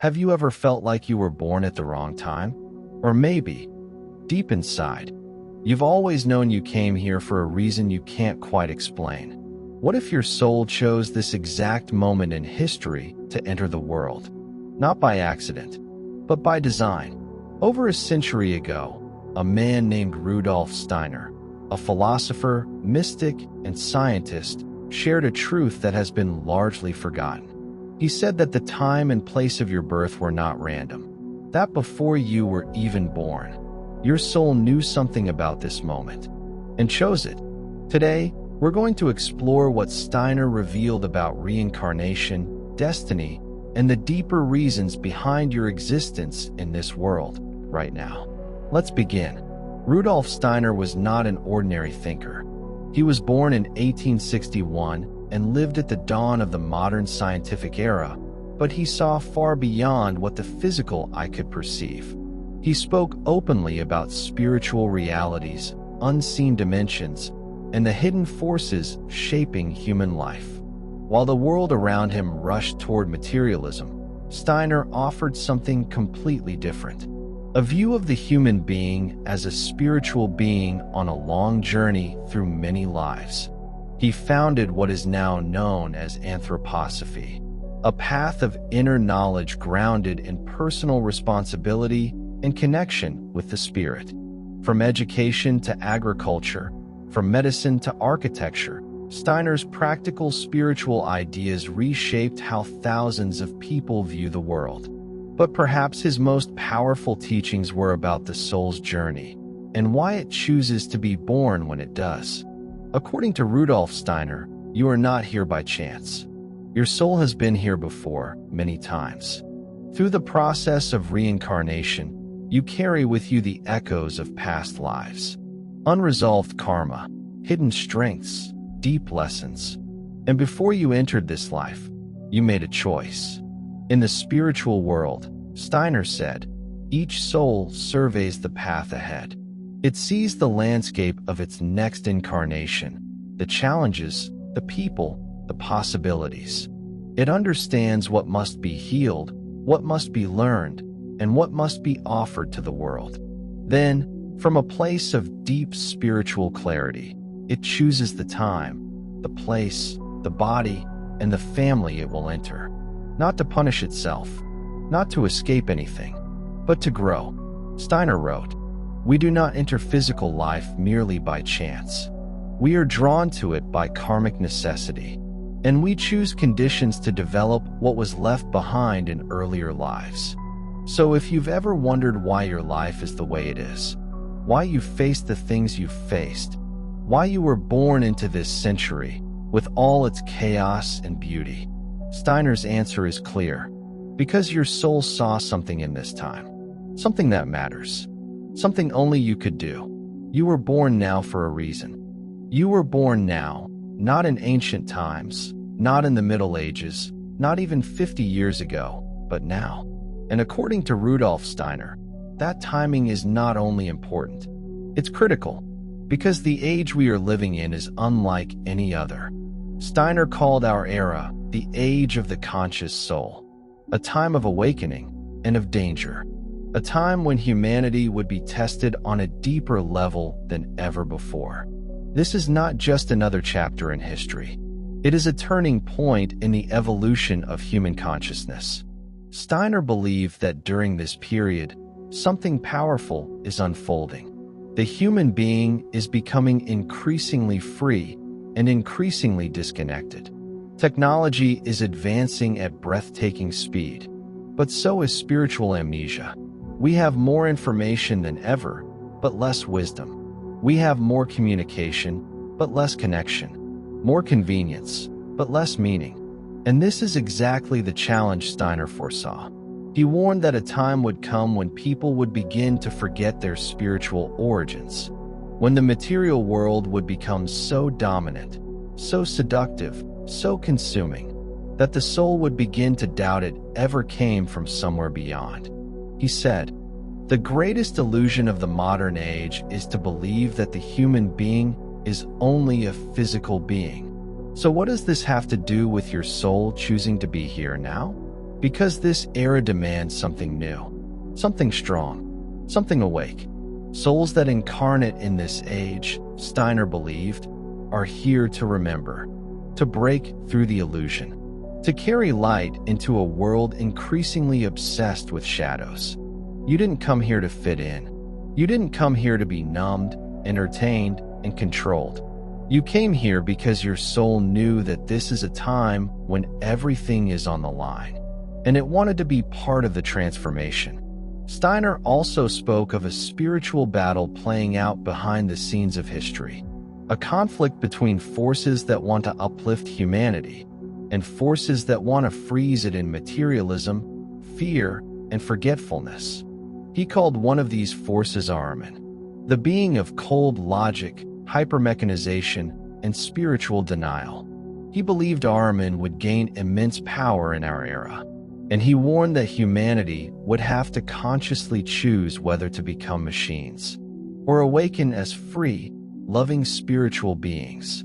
Have you ever felt like you were born at the wrong time? Or maybe, deep inside, you've always known you came here for a reason you can't quite explain. What if your soul chose this exact moment in history to enter the world? Not by accident, but by design. Over a century ago, a man named Rudolf Steiner, a philosopher, mystic, and scientist, shared a truth that has been largely forgotten. He said that the time and place of your birth were not random, that before you were even born, your soul knew something about this moment and chose it. Today, we're going to explore what Steiner revealed about reincarnation, destiny, and the deeper reasons behind your existence in this world right now. Let's begin. Rudolf Steiner was not an ordinary thinker. He was born in 1861 and lived at the dawn of the modern scientific era, but he saw far beyond what the physical eye could perceive. He spoke openly about spiritual realities, unseen dimensions, and the hidden forces shaping human life. While the world around him rushed toward materialism, Steiner offered something completely different. A view of the human being as a spiritual being on a long journey through many lives. He founded what is now known as anthroposophy, a path of inner knowledge grounded in personal responsibility and connection with the spirit. From education to agriculture, from medicine to architecture, Steiner's practical spiritual ideas reshaped how thousands of people view the world. But perhaps his most powerful teachings were about the soul's journey and why it chooses to be born when it does. According to Rudolf Steiner, you are not here by chance. Your soul has been here before, many times. Through the process of reincarnation, you carry with you the echoes of past lives, unresolved karma, hidden strengths, deep lessons. And before you entered this life, you made a choice. In the spiritual world, Steiner said, each soul surveys the path ahead. It sees the landscape of its next incarnation, the challenges, the people, the possibilities. It understands what must be healed, what must be learned, and what must be offered to the world. Then, from a place of deep spiritual clarity, it chooses the time, the place, the body, and the family it will enter. Not to punish itself, not to escape anything, but to grow. Steiner wrote, "We do not enter physical life merely by chance. We are drawn to it by karmic necessity, and we choose conditions to develop what was left behind in earlier lives." So if you've ever wondered why your life is the way it is, why you faced the things you've faced, why you were born into this century with all its chaos and beauty, Steiner's answer is clear. Because your soul saw something in this time, something that matters, something only you could do. You were born now for a reason. You were born now, not in ancient times, not in the Middle Ages, not even 50 years ago, but now. And according to Rudolf Steiner, that timing is not only important, it's critical, because the age we are living in is unlike any other. Steiner called our era the age of the conscious soul, a time of awakening and of danger, a time when humanity would be tested on a deeper level than ever before. This is not just another chapter in history. It is a turning point in the evolution of human consciousness. Steiner believed that during this period, something powerful is unfolding. The human being is becoming increasingly free and increasingly disconnected. Technology is advancing at breathtaking speed, but so is spiritual amnesia. We have more information than ever, but less wisdom. We have more communication, but less connection. More convenience, but less meaning. And this is exactly the challenge Steiner foresaw. He warned that a time would come when people would begin to forget their spiritual origins, when the material world would become so dominant, so seductive, so consuming, that the soul would begin to doubt it ever came from somewhere beyond. He said, "The greatest illusion of the modern age is to believe that the human being is only a physical being." So what does this have to do with your soul choosing to be here now? Because this era demands something new, something strong, something awake. Souls that incarnate in this age, Steiner believed, are here to remember, to break through the illusion, to carry light into a world increasingly obsessed with shadows. You didn't come here to fit in. You didn't come here to be numbed, entertained, and controlled. You came here because your soul knew that this is a time when everything is on the line, and it wanted to be part of the transformation. Steiner also spoke of a spiritual battle playing out behind the scenes of history, a conflict between forces that want to uplift humanity and forces that want to freeze it in materialism, fear, and forgetfulness. He called one of these forces Ahriman, the being of cold logic, hypermechanization, and spiritual denial. He believed Ahriman would gain immense power in our era, and he warned that humanity would have to consciously choose whether to become machines or awaken as free, loving spiritual beings.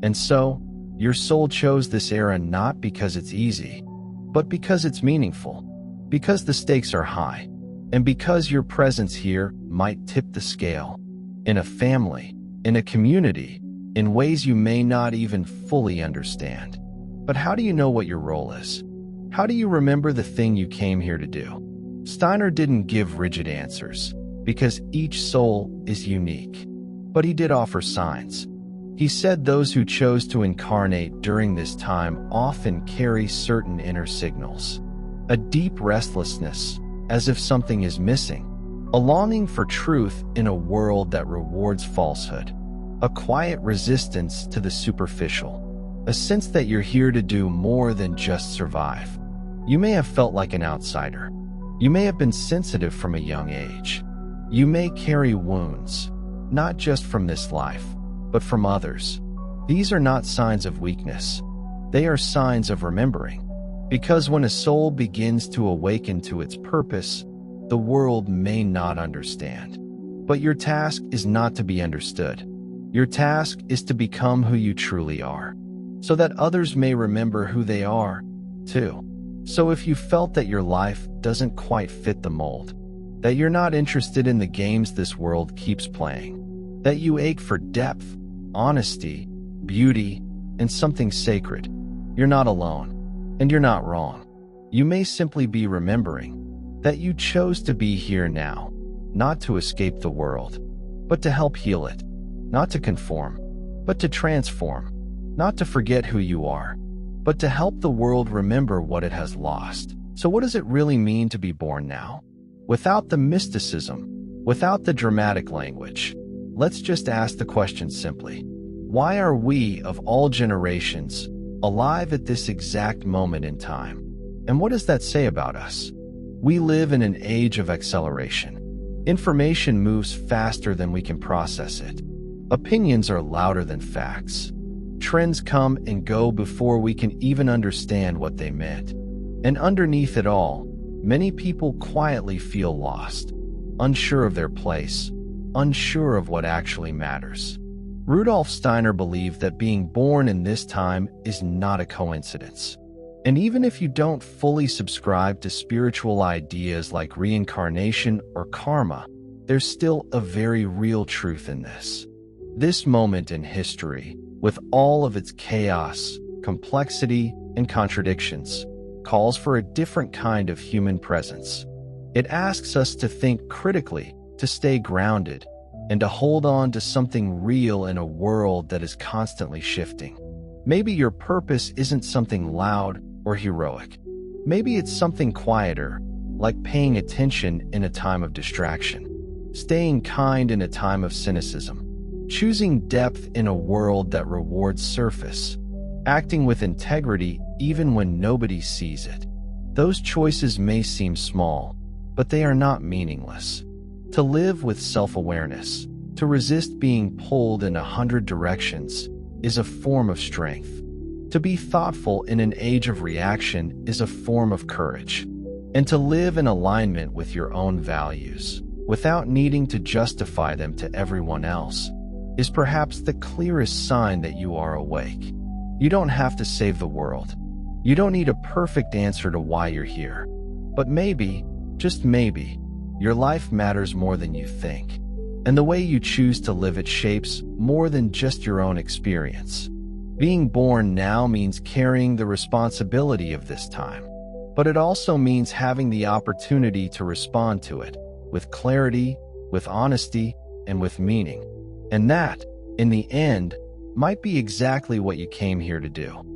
And so, your soul chose this era not because it's easy, but because it's meaningful, because the stakes are high, and because your presence here might tip the scale, in a family, in a community, in ways you may not even fully understand. But how do you know what your role is? How do you remember the thing you came here to do? Steiner didn't give rigid answers, because each soul is unique. But he did offer signs. He said those who chose to incarnate during this time often carry certain inner signals. A deep restlessness, as if something is missing. A longing for truth in a world that rewards falsehood. A quiet resistance to the superficial. A sense that you're here to do more than just survive. You may have felt like an outsider. You may have been sensitive from a young age. You may carry wounds, not just from this life, but from others. These are not signs of weakness. They are signs of remembering. Because when a soul begins to awaken to its purpose, the world may not understand. But your task is not to be understood. Your task is to become who you truly are, so that others may remember who they are, too. So if you felt that your life doesn't quite fit the mold, that you're not interested in the games this world keeps playing, that you ache for depth, honesty, beauty, and something sacred, you're not alone, and you're not wrong. You may simply be remembering that you chose to be here now, not to escape the world, but to help heal it, not to conform, but to transform, not to forget who you are, but to help the world remember what it has lost. So what does it really mean to be born now? Without the mysticism, without the dramatic language, let's just ask the question simply. Why are we, of all generations, alive at this exact moment in time? And what does that say about us? We live in an age of acceleration. Information moves faster than we can process it. Opinions are louder than facts. Trends come and go before we can even understand what they meant. And underneath it all, many people quietly feel lost, unsure of their place, unsure of what actually matters. Rudolf Steiner believed that being born in this time is not a coincidence. And even if you don't fully subscribe to spiritual ideas like reincarnation or karma, there's still a very real truth in this. This moment in history, with all of its chaos, complexity, and contradictions, calls for a different kind of human presence. It asks us to think critically, to stay grounded, and to hold on to something real in a world that is constantly shifting. Maybe your purpose isn't something loud or heroic. Maybe it's something quieter, like paying attention in a time of distraction, staying kind in a time of cynicism, choosing depth in a world that rewards surface, acting with integrity even when nobody sees it. Those choices may seem small, but they are not meaningless. To live with self-awareness, to resist being pulled in 100 directions, is a form of strength. To be thoughtful in an age of reaction is a form of courage. And to live in alignment with your own values, without needing to justify them to everyone else, is perhaps the clearest sign that you are awake. You don't have to save the world. You don't need a perfect answer to why you're here. But maybe, just maybe, your life matters more than you think. And the way you choose to live it shapes more than just your own experience. Being born now means carrying the responsibility of this time. But it also means having the opportunity to respond to it with clarity, with honesty, and with meaning. And that, in the end, might be exactly what you came here to do.